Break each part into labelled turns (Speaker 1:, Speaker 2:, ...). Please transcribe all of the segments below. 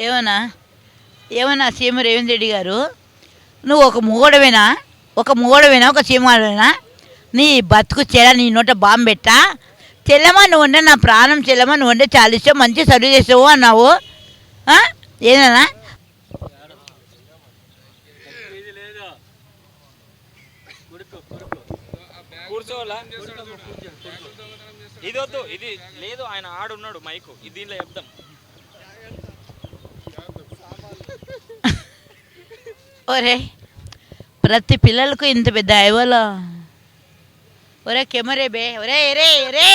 Speaker 1: ఏమన్నా ఏమన్నా సీఎం రేవంత్ రెడ్డి గారు, నువ్వు ఒక మూగోడవేనా ఒక సీమాడవేనా? నీ బతుకు చెల్ల, నీ నోట బాంబు పెట్టా. చెల్లెమ్మ నువ్వు ఉండే నా ప్రాణం, చెల్లెమ్మ నువ్వు ఉండే చాలా ఇష్టం, మంచి సర్వీస్ చేసావు అన్నావు. ఏదన్నా
Speaker 2: ఇది వద్దు, ఇది లేదు. ఆయన ఆడున్నాడు మైకు, దీనిలో చెప్తాం.
Speaker 1: ఒరే ప్రతి పిల్లలకు ఇంత పెద్ద ఐవలో ఒరే కెమెరే బే, ఒరే రే రే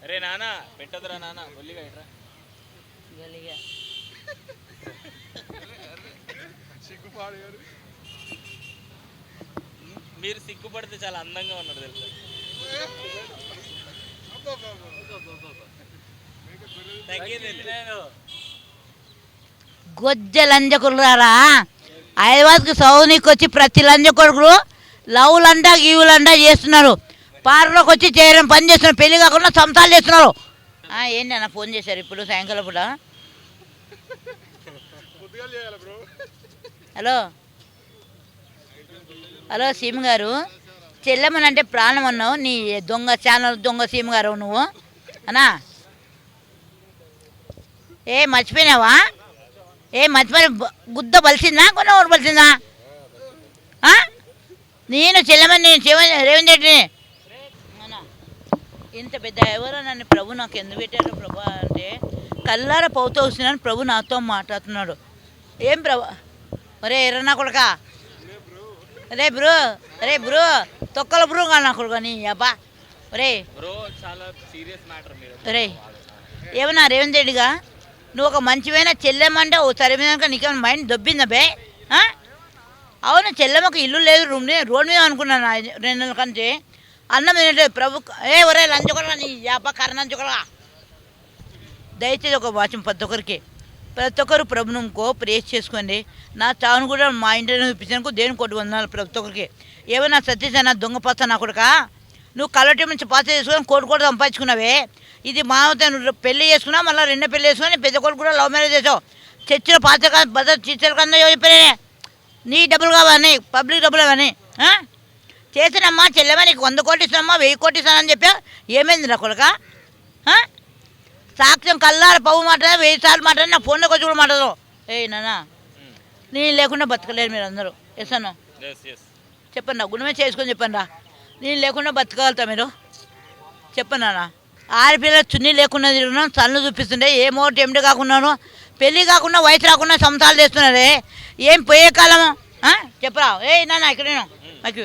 Speaker 2: అరే నాన్న పెట్టదురా నాన్న, ఒల్లిగా ఎట్రా మీరు సిగ్గుపడితే చాలా అందంగా ఉన్నారు తెలుసా.
Speaker 1: గొజ్జ లంజ కొడుకురారా, హైదరాబాద్కి సౌనికి వచ్చి ప్రతి లంజ కొడుకులు లవ్లంట గీవులంట చేస్తున్నారు. పార్లోకి వచ్చి చేయడం పని చేస్తున్నారు, పెళ్లి కాకుండా సంసారాలు చేస్తున్నారు. ఏంటి అన్న ఫోన్ చేశారు ఇప్పుడు సాయంకాలం పూట? హలో హలో సీఎం గారు, చెల్లెమ్మనంటే ప్రాణం అన్నావు, నీ దొంగ ఛానల్ దొంగ సీఎం గారు నువ్వు అన్నా. మర్చిపోయినావా? మర్చిపోయి గుద్ద బలిసిందా కొన్న ఊరు బలిసిందా? నేను చెల్లెమ్మని, నేను రేవంత్ రెడ్డిని. ఇంత పెద్ద ఎవరో నన్ను ప్రభు నాకు ఎందుకు పెట్టారు ప్రభు అంటే, కల్లార పౌతో వస్తున్నాను ప్రభు నాతో మాట్లాడుతున్నాడు. ఏం ప్రభు? ఒరే ఎర్రనా కొడుక, అరే బ్రో తొక్కల బ్రో నా కొడుకు నీ అబ్బా. ఒరే ఒరే ఏమన్నా రేవంత్ రెడ్డిగా, నువ్వు ఒక మంచివైన చెల్లెమ్మంటే ఓ సరిపోయినాక నీకేమైనా మైండ్ దొబ్బిందా బే? అవును, చెల్లెమ్మకు ఇల్లు లేదు, రోడ్ మీద అనుకున్నాను 2 నెలల కంటే. అన్నం తినట్లేదు ప్రభు. ఒరే లంచుకోరా నీ అబ్బా కరణంచుకోరా. దయచేసి ఒక వాచం ప్రతి ఒక్కరు ప్రభును ఇంకో ప్రేస్ చేసుకోండి. నా చావును కూడా మా ఇంటిని చూపించాను దేని కొట్టు వందనాలు ప్రతి ఒక్కరికి. ఏమన్నా సత్యసేన దొంగ పాస్తా నా కొడుక, నువ్వు కలవటం నుంచి పాస్ చేసుకొని కోటి సంపాదించుకున్నావే. ఇది మామతో నువ్వు పెళ్లి చేసుకున్నావు, మళ్ళీ 2 పెళ్లి చేసుకొని పెద్ద కొడుకు కూడా లవ్ మ్యారేజ్ చేసావు. చర్చిలో పాత భద్రత టీచర్ కన్నా చెప్పానే నీ డబ్బులు కావని, పబ్లిక్ డబ్బులు అవని చేసినమ్మా. చెల్లెమ్మా నీకు 100 కోట్లు ఇస్తానమ్మా, 1000 కోట్లు ఇస్తానని చెప్పా. ఏమైంది నా కొడుక? సాక్ష్యం కల్లార పవ్వు మాట్లాడే 1000 సార్లు మాట్లాడి నా ఫోన్లోకి వచ్చి కూడా మాట్లాడదు. నానా నేను లేకుండా బతకలేరు మీరు అందరూ. ఎసను చెప్పండి రా, గుణమే చేసుకొని చెప్పండి రా. నేను లేకుండా బతకగలుగుతా మీరు చెప్పండి నాన్న. ఆడపిల్లలు చున్నీ లేకుండా తిరుగుతున్నాం, సన్ను చూపిస్తుండే, ఏమో టెంప్ట్ కాకున్నాను, పెళ్ళి కాకుండా వయసు రాకుండా సంసారాలు చేస్తున్నారే. ఏం పోయే కాలము చెప్పరా? నాన్న ఇక్కడేను మైకు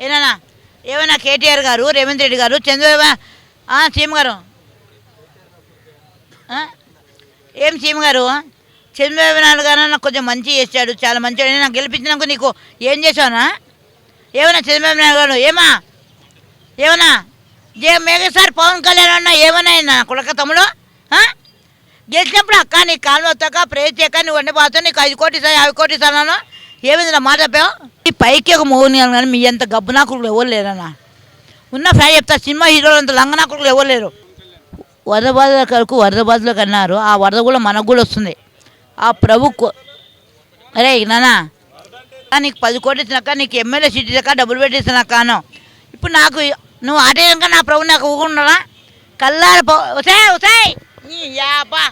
Speaker 1: ఏనా ఏమైనా కేటీఆర్ గారు, రేవంత్ రెడ్డి గారు, చంద్రబాబు సీఎం గారు ఏం సీఎం గారు, చంద్రబాబు నాయుడు గారు నాకు కొంచెం మంచి చేశాడు, చాలా మంచిగా. నాకు గెలిపించినాక నీకు ఏం చేశానా? ఏమన్నా చంద్రబాబు నాయుడు గారు ఏమన్నా మెగాసారి పవన్ కళ్యాణ్ అన్నా ఏమన్నా అయిందా కొడుక తమ్ముడు? గెలిచినప్పుడు అక్క నీ కాలు వస్తాక ప్రేస్ చేయక నువ్వు వండి పోతావు, నీకు 5 కోట్లు ఇస్తాను 50 కోట్లు ఇస్తాను. ఏమైంది నా మాట చెప్పావు? ఈ పైకి ఒక మోగుని కానీ మీ అంత గబ్బు నాకులు ఎవరు లేరన్నా. ఉన్న ఫ్యాన్ చెప్తా, సినిమా హీరోలు అంత లంగ నాకులు ఎవరు లేరు. వరద బాధలకు అన్నారు, ఆ వరద కూడా మనకు కూడా వస్తుంది. ఆ ప్రభు అరే నానా నీకు 10 కోట్లు ఇచ్చినాక, నీకు ఎమ్మెల్యే సీట్ ఇచ్చాక, డబ్బులు పెట్టిస్తున్నాక కాను. ఇప్పుడు నాకు నువ్వు ఆటేయక నా ప్రభు నాకు ఊగుండా కల్లార వసాయి నీ యాబా.